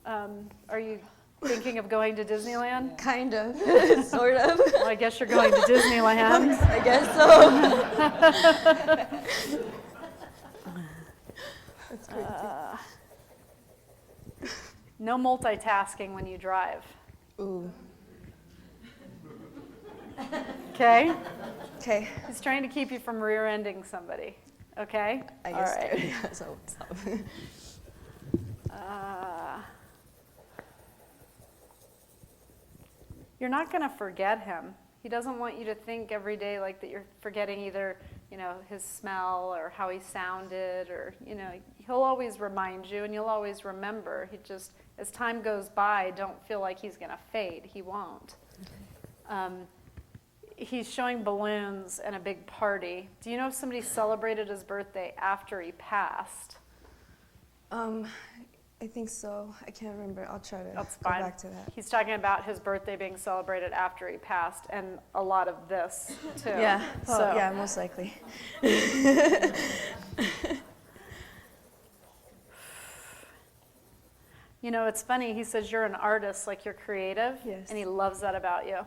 Are you thinking of going to Disneyland? Kind of. Sort of. Well, I guess you're going to Disneyland. I guess so. That's crazy. No multitasking when you drive. Ooh. Okay? Okay. He's trying to keep you from rear-ending somebody. Okay? I All guess. right. Yeah, so what's up? You're not going to forget him. He doesn't want you to think every day like that you're forgetting either, you know, his smell or how he sounded, or, you know, he'll always remind you and you'll always remember. He just, as time goes by, don't feel like he's going to fade. He won't. He's showing balloons and a big party. Do you know if somebody celebrated his birthday after he passed? I think so. I can't remember. I'll try to That's go fine. back to that. He's talking about his birthday being celebrated after he passed, and a lot of this, too. Yeah. Well, So- yeah, most likely. You know, it's funny. He says you're an artist, like you're creative, Yes. and he loves that about you.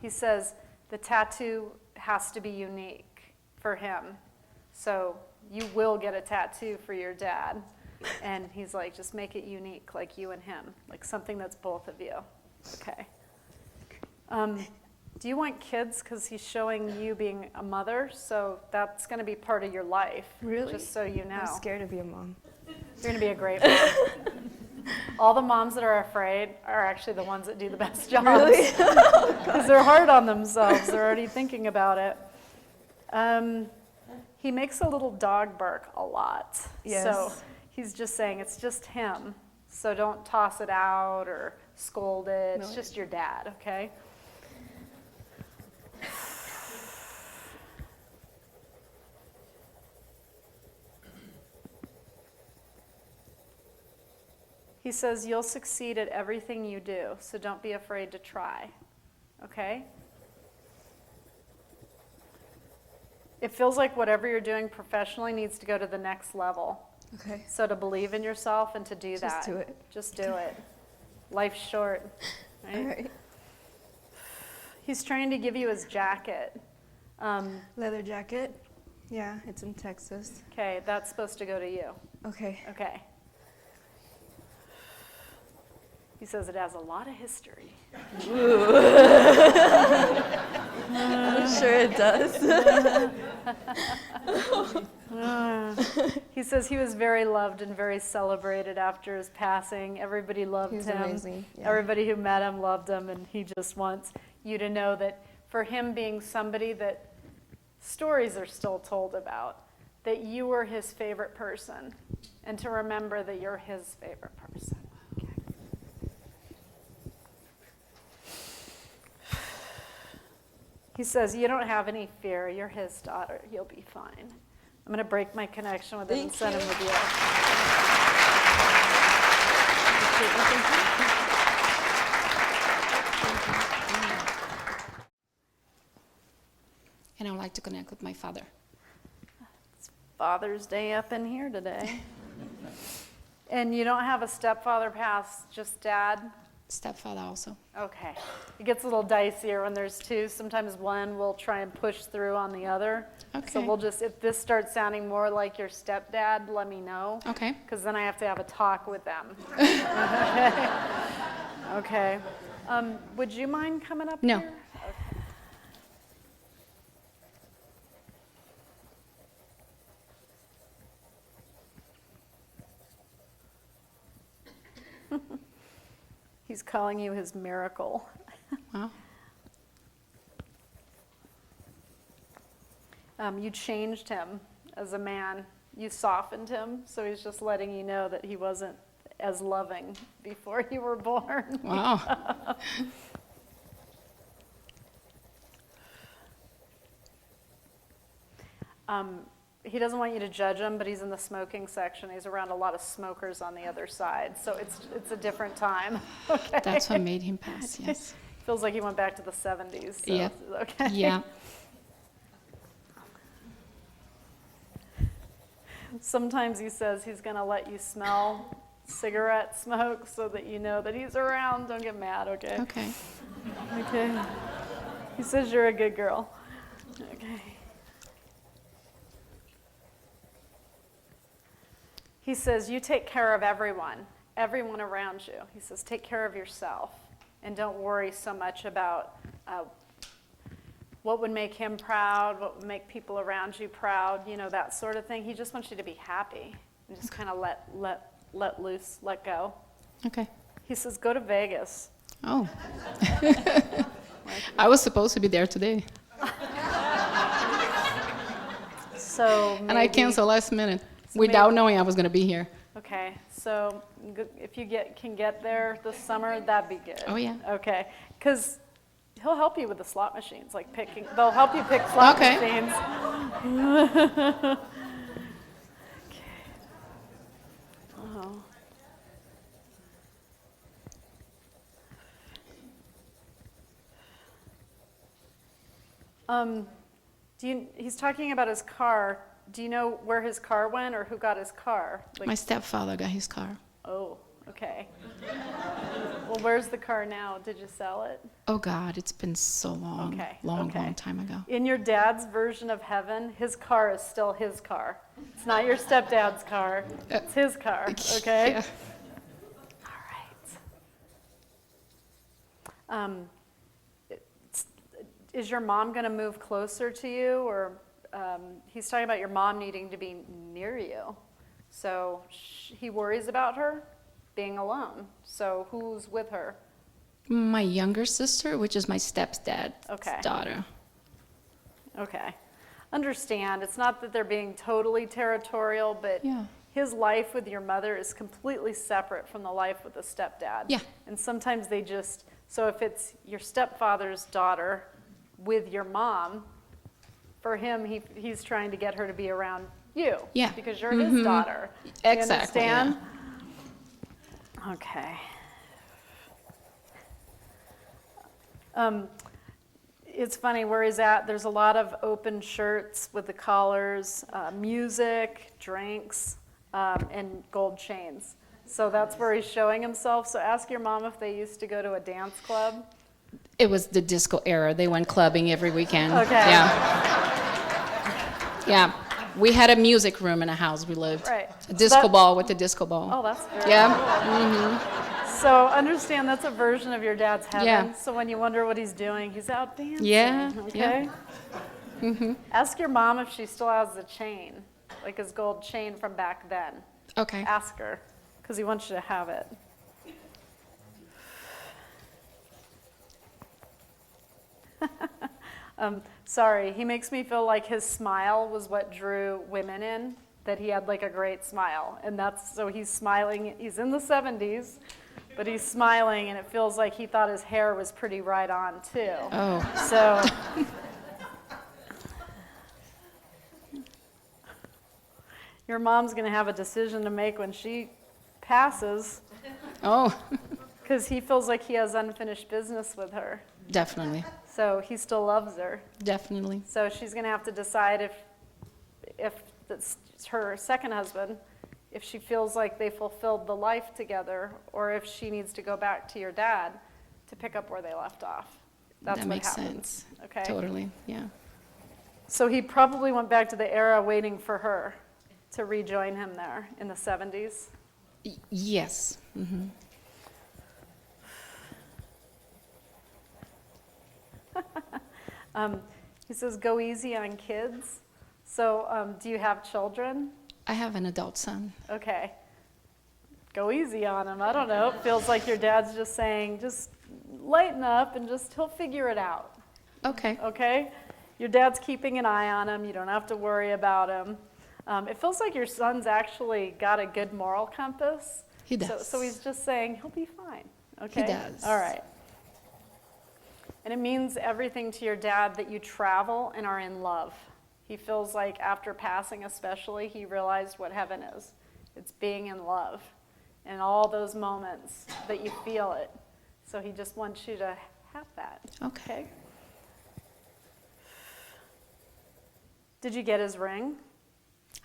He says the tattoo has to be unique for him. So you will get a tattoo for your dad. And he's like, just make it unique, like you and him, like something that's both of you. Okay. Do you want kids? Because he's showing you being a mother, so that's going to be part of your life. Really? Just so you know. I'm scared to be a mom. You're going to be a great mom. All the moms that are afraid are actually the ones that do the best jobs. Really? Because they're hard on themselves. They're already thinking about it. He makes a little dog bark a lot. Yes. So he's just saying it's just him. So don't toss it out or scold it. It's No. just your dad, okay? He says you'll succeed at everything you do, so don't be afraid to try, okay? It feels like whatever you're doing professionally needs to go to the next level. Okay. So to believe in yourself and to do that. Just do it. Just do it. Life's short, right? All right. He's trying to give you his jacket. Leather jacket. Yeah, it's in Texas. Okay, that's supposed to go to you. Okay. Okay. He says it has a lot of history. I'm sure it does. He says he was very loved and very celebrated after his passing. Everybody loved He was him. amazing, yeah. Everybody who met him loved him, and he just wants you to know that for him being somebody that stories are still told about, that you were his favorite person, and to remember that you're his favorite person. Okay. He says, you don't have any fear. You're his daughter. You'll be fine. I'm going to break my connection with him and send him with you. And I would like to connect with my father. It's Father's Day up in here today. And you don't have a stepfather past, just dad? Stepfather also. Okay. It gets a little dicier when there's two. Sometimes one will try and push through on the other. So Okay. we'll just, if this starts sounding more like your stepdad, let me know. Okay. Because then I have to have a talk with them. Okay. Would you mind coming up No. here? Okay. He's calling you his miracle. Wow. You changed him as a man. You softened him, so he's just letting you know that he wasn't as loving before you were born. Wow. He doesn't want you to judge him, but he's in the smoking section. He's around a lot of smokers on the other side, so it's a different time. Okay. That's what made him pass, yes. Feels like he went back to the 70s. So, Yeah. Okay. Yeah. Sometimes he says he's going to let you smell cigarette smoke so that you know that he's around. Don't get mad, okay? Okay. Okay. He says you're a good girl. Okay. He says you take care of everyone around you. He says take care of yourself and don't worry so much about what would make him proud, what would make people around you proud, that sort of thing. He just wants you to be happy and just kind of let loose, let go. Okay. He says go to Vegas. Oh. I was supposed to be there today, So and I maybe- canceled last minute without knowing I was going to be here. Okay, so if you can get there this summer, that'd be good. Oh, yeah. Okay, because he'll help you with the slot machines, they'll help you pick slot Okay. machines. Okay. Oh. He's talking about his car. Do you know where his car went or who got his car? My stepfather got his car. Oh, okay. Well, where's the car now? Did you sell it? Oh God, it's been so long. Okay, Long okay. time ago. In your dad's version of heaven, his car is still his car. It's not your stepdad's car. It's his car, okay? Yeah. All right. Is your mom going to move closer to you? Or he's talking about your mom needing to be near you. So he worries about her being alone. So who's with her? My younger sister, which is my stepdad's Okay. daughter. Okay. Understand, it's not that they're being totally territorial, but Yeah. his life with your mother is completely separate from the life with the stepdad. Yeah. And sometimes so if it's your stepfather's daughter with your mom, for him, he's trying to get her to be around you. Yeah. Because you're his daughter. Exactly, You understand? Okay. It's funny, where he's at, there's a lot of open shirts with the collars, music, drinks, and gold chains. So that's where he's showing himself. So ask your mom if they used to go to a dance club. It was the disco era. They went clubbing every weekend. Okay. Yeah. We had a music room in a house we lived. Right. A disco ball with a disco ball. Oh, that's very Yeah. cool. So understand that's a version of your dad's heaven. Yeah. So when you wonder what he's doing, he's out dancing. Yeah, Okay? Ask your mom if she still has the chain, like his gold chain from back then. Okay. Ask her, because he wants you to have it. Sorry, he makes me feel like his smile was what drew women in, that he had like a great smile. And so he's smiling, he's in the 70s, but he's smiling and it feels like he thought his hair was pretty right on too. Oh. So, your mom's gonna have a decision to make when she passes, Oh, because he feels like he has unfinished business with her. definitely. So he still loves her. Definitely. So she's going to have to decide if it's her second husband if she feels like they fulfilled the life together, or if she needs to go back to your dad to pick up where they left off. That's That what makes happens. sense. Okay. Totally, yeah. So he probably went back to the era waiting for her to rejoin him there in the 70s. Yes. Mm-hmm. He says, go easy on kids. So do you have children? I have an adult son. Okay. Go easy on him. I don't know. It feels like your dad's just saying, just lighten up and just, he'll figure it out. Okay. Okay? Your dad's keeping an eye on him. You don't have to worry about him. It feels like your son's actually got a good moral compass. He does. So he's just saying, he'll be fine. Okay? He does. All right. And it means everything to your dad that you travel and are in love. He feels like after passing especially, he realized what heaven is. It's being in love and all those moments that you feel it. So he just wants you to have that. Okay. Did you get his ring?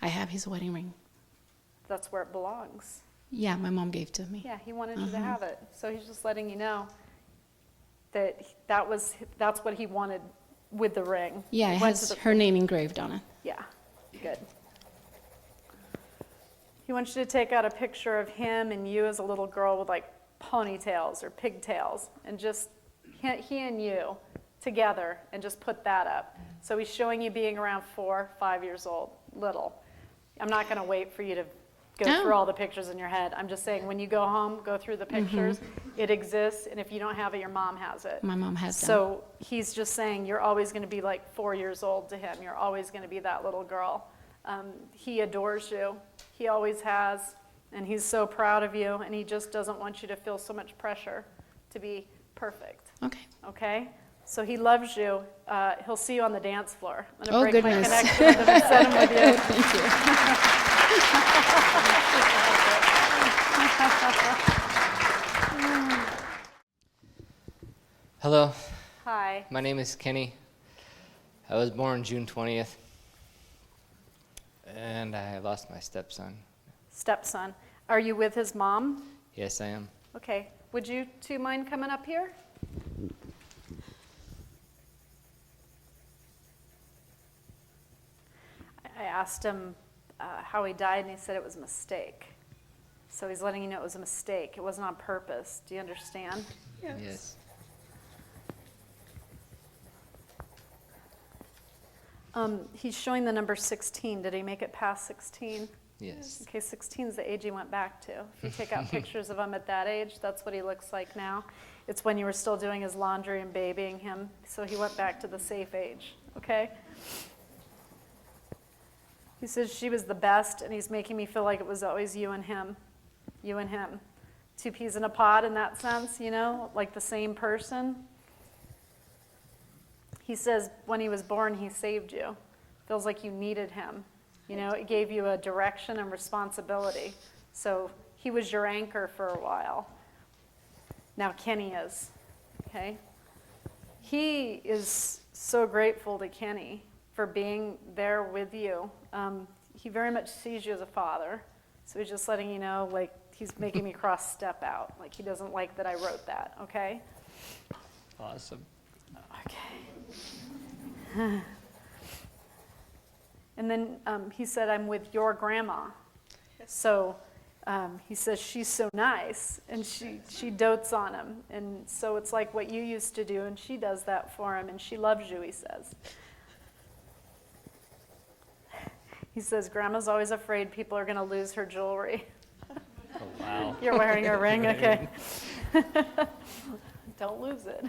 I have his wedding ring. That's where it belongs. Yeah, my mom gave to me. Yeah, he wanted you to have it. So he's just letting you know that that's what he wanted with the ring. Yeah, it Went to has the- her name engraved on it. Yeah, good. He wants you to take out a picture of him and you as a little girl with like ponytails or pigtails, and just he and you together, and just put that up. So he's showing you being around 4, 5 years old, little. I'm not going to wait for you to go Oh. through all the pictures in your head. I'm just saying when you go home, go through the pictures. It exists, and if you don't have it, your mom has it. My mom has them. So he's just saying you're always going to be like 4 years old to him. You're always going to be that little girl. He adores you. He always has, and he's so proud of you, and he just doesn't want you to feel so much pressure to be perfect. Okay. Okay? So he loves you. He'll see you on the dance floor. I'm Oh, going to break goodness. my connection with him and set him with you. Thank you. Hello, Hi. my name is Kenny. I was born June 20th, and I lost my stepson. Stepson. Are you with his mom? Yes, I am. Okay. Would you two mind coming up here? I asked him how he died, and he said it was a mistake. So he's letting you know it was a mistake. It wasn't on purpose. Do you understand? Yes. He's showing the number 16. Did he make it past 16? Yes. Okay, 16 is the age he went back to. If you take out pictures of him at that age, that's what he looks like now. It's when you were still doing his laundry and babying him, so he went back to the safe age, okay? He says she was the best, and he's making me feel like it was always you and him. You and him. 2 peas in a pod in that sense, you know, like the same person. He says when he was born, he saved you. Feels like you needed him. You know, it gave you a direction and responsibility. So he was your anchor for a while. Now Kenny is, okay? He is so grateful to Kenny for being there with you. He very much sees you as a father. So he's just letting you know, like, he's making me cross step out. Like, he doesn't like that I wrote that, okay? Awesome. Okay. And then he said, I'm with your grandma. So he says, she's so nice, and she dotes on him. And so it's like what you used to do, and she does that for him, and she loves you, he says. He says, Grandma's always afraid people are going to lose her jewelry. Oh, wow. You're wearing a ring, okay. Don't lose it.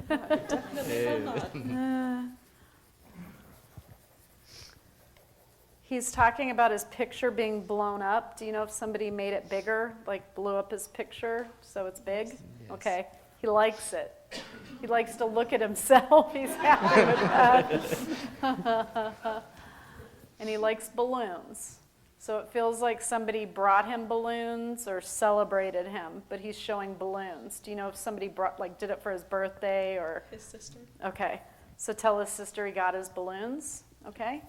He's talking about his picture being blown up. Do you know if somebody made it bigger, like blew up his picture so it's big? Yes. Okay. He likes it. He likes to look at himself. He's happy with that. And he likes balloons. So it feels like somebody brought him balloons or celebrated him, but he's showing balloons. Do you know if somebody did it for his birthday or? His sister. Okay. So tell his sister he got his balloons, okay?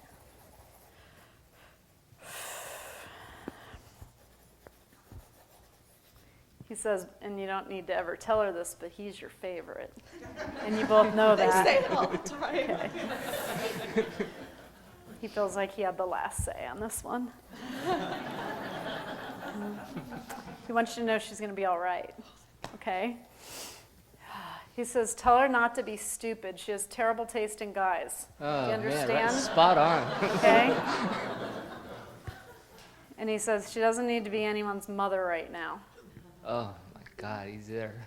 He says, and you don't need to ever tell her this, but he's your favorite. And you both know that. Say it all the time. Okay. He feels like he had the last say on this one. He wants you to know she's going to be all right, okay? He says, tell her not to be stupid. She has terrible taste in guys. Oh, Do you understand? Man, right, spot on. Okay? And he says, she doesn't need to be anyone's mother right now. Oh my God, he's there.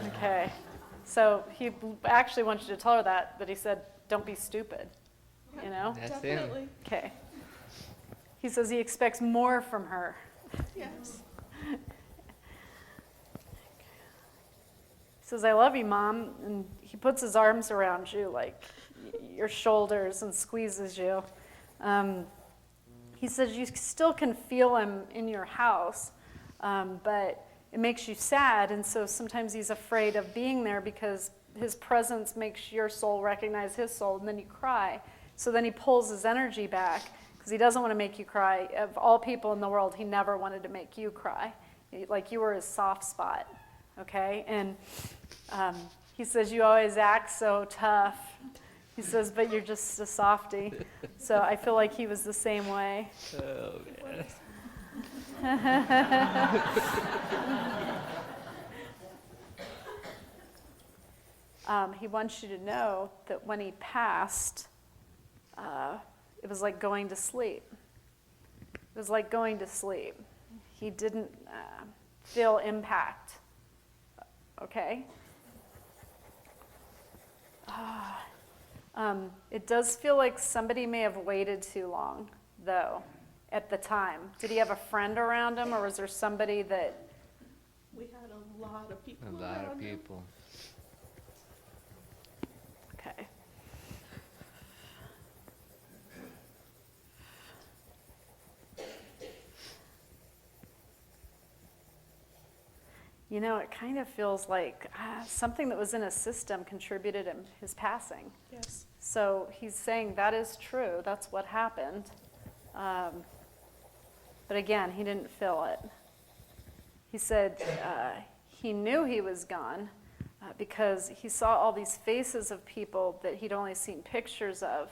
Okay. So he actually wants you to tell her that, but he said, don't be stupid. You know? That's him. Okay. He says he expects more from her. Yes. He says, I love you, Mom. And he puts his arms around you, like your shoulders, and squeezes you. He says you still can feel him in your house, but it makes you sad. And so sometimes he's afraid of being there because his presence makes your soul recognize his soul, and then you cry. So then he pulls his energy back because he doesn't want to make you cry. Of all people in the world, he never wanted to make you cry. Like you were his soft spot. Okay, and he says, you always act so tough. He says, but you're just a softie. So I feel like he was the same way. Oh, man. He wants you to know that when he passed, it was like going to sleep. It was like going to sleep. He didn't feel impact. Okay? It does feel like somebody may have waited too long, though, at the time. Did he have a friend around him, or was there somebody that... We had a lot of people. A lot of people. Okay. You know, it kind of feels like something that was in his system contributed to his passing. Yes. So he's saying that is true. That's what happened. But again, he didn't feel it. He said he knew he was gone because he saw all these faces of people that he'd only seen pictures of,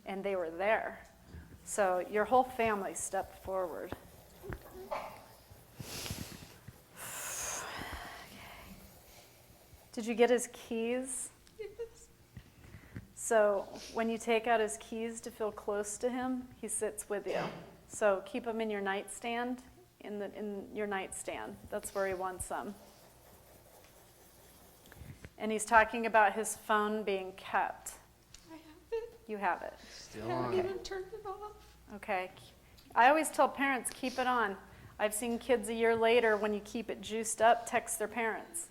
and they were there. So your whole family stepped forward. Did you get his keys? Yes. So when you take out his keys to feel close to him, he sits with you. So keep them in your nightstand, in your nightstand. That's where he wants them. And he's talking about his phone being kept. I have it. You have it. Still I haven't on. even turned it off. Okay. I always tell parents, keep it on. I've seen kids a year later, when you keep it juiced up, text their parents.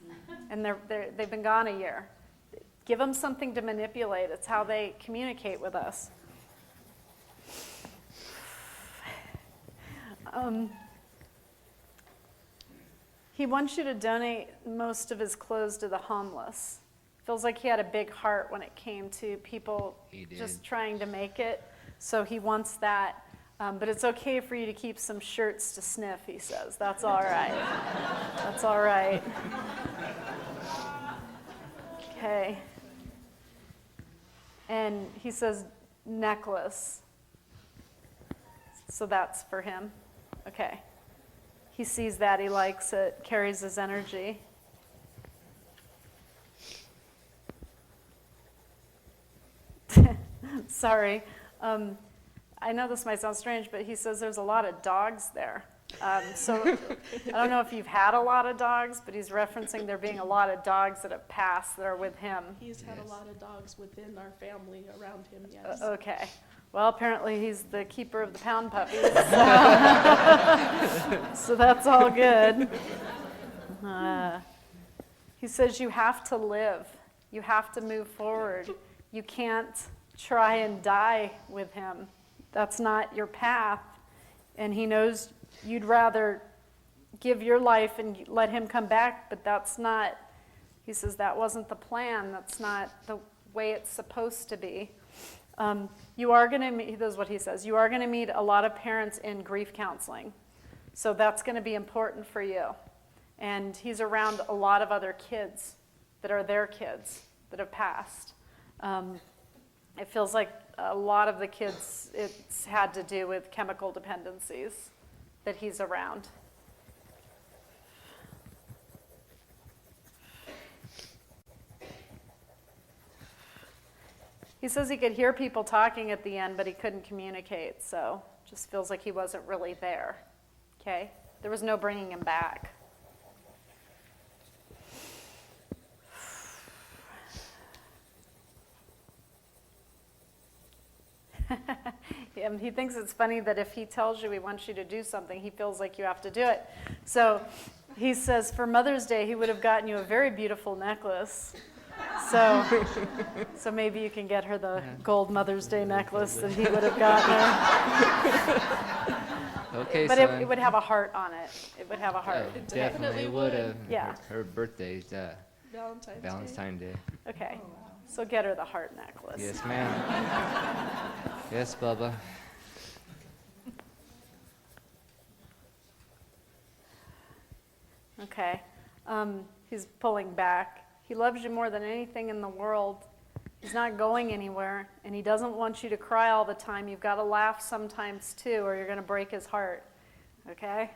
And they've been gone a year. Give them something to manipulate. It's how they communicate with us. He wants you to donate most of his clothes to the homeless. Feels like he had a big heart when it came to people just trying to make it. So he wants that. But it's okay for you to keep some shirts to sniff, he says. That's all right. That's all right. Okay. And he says necklace. So that's for him. Okay. He sees that, he likes it, carries his energy. Sorry. I know this might sound strange, but he says there's a lot of dogs there. So I don't know if you've had a lot of dogs, but he's referencing there being a lot of dogs that have passed that are with him. He's had a lot of dogs within our family around him, yes. Okay. Well, apparently he's the keeper of the pound puppies. So that's all good. He says you have to live. You have to move forward. You can't try and die with him. That's not your path. And he knows you'd rather give your life and let him come back, but that's not, he says that wasn't the plan. That's not the way it's supposed to be. You are going to meet, this is what he says, you are going to meet a lot of parents in grief counseling. So that's going to be important for you. And he's around a lot of other kids that are their kids that have passed. It feels like a lot of the kids, it's had to do with chemical dependencies that he's around. He says he could hear people talking at the end, but he couldn't communicate, so just feels like he wasn't really there. Okay? There was no bringing him back. He thinks it's funny that if he tells you he wants you to do something, he feels like you have to do it. So he says for Mother's Day, he would have gotten you a very beautiful necklace. So maybe you can get her the gold Mother's Day necklace that he would have gotten her. Okay, But son. it would have a heart on it. It would have a heart. Oh, definitely would have. Yeah. Her birthday's Valentine's Valentine's Day. Okay. So get her the heart necklace. Yes, ma'am. Yes, Bubba. Okay. He's pulling back. He loves you more than anything in the world. He's not going anywhere, and he doesn't want you to cry all the time. You've got to laugh sometimes too, or you're going to break his heart. Okay?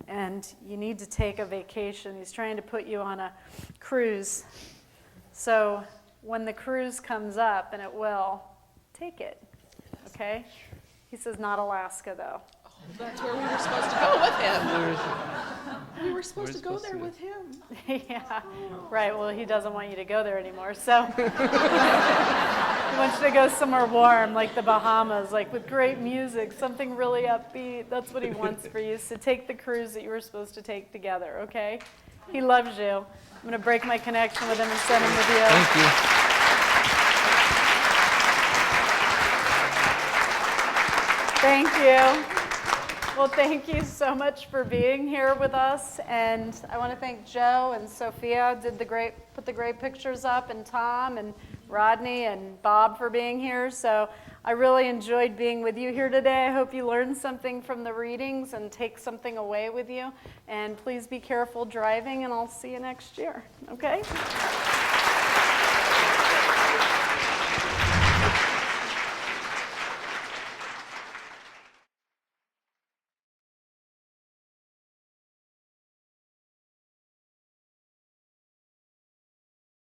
And you need to take a vacation. He's trying to put you on a cruise. So when the cruise comes up, and it will, take it. Okay? He says not Alaska, though. That's where we were supposed to go with him. We were supposed to go there with him. Yeah, right. Well, he doesn't want you to go there anymore. So he wants you to go somewhere warm, like the Bahamas, like with great music, something really upbeat. That's what he wants for you. So take the cruise that you were supposed to take together, okay? He loves you. I'm going to break my connection with him and send him with you. Thank you. Thank you. Well, thank you so much for being here with us, and I want to thank Joe and Sophia put the great pictures up, and Tom and Rodney and Bob for being here. So I really enjoyed being with you here today. I hope you learned something from the readings and take something away with you. And please be careful driving, and I'll see you next year. Okay?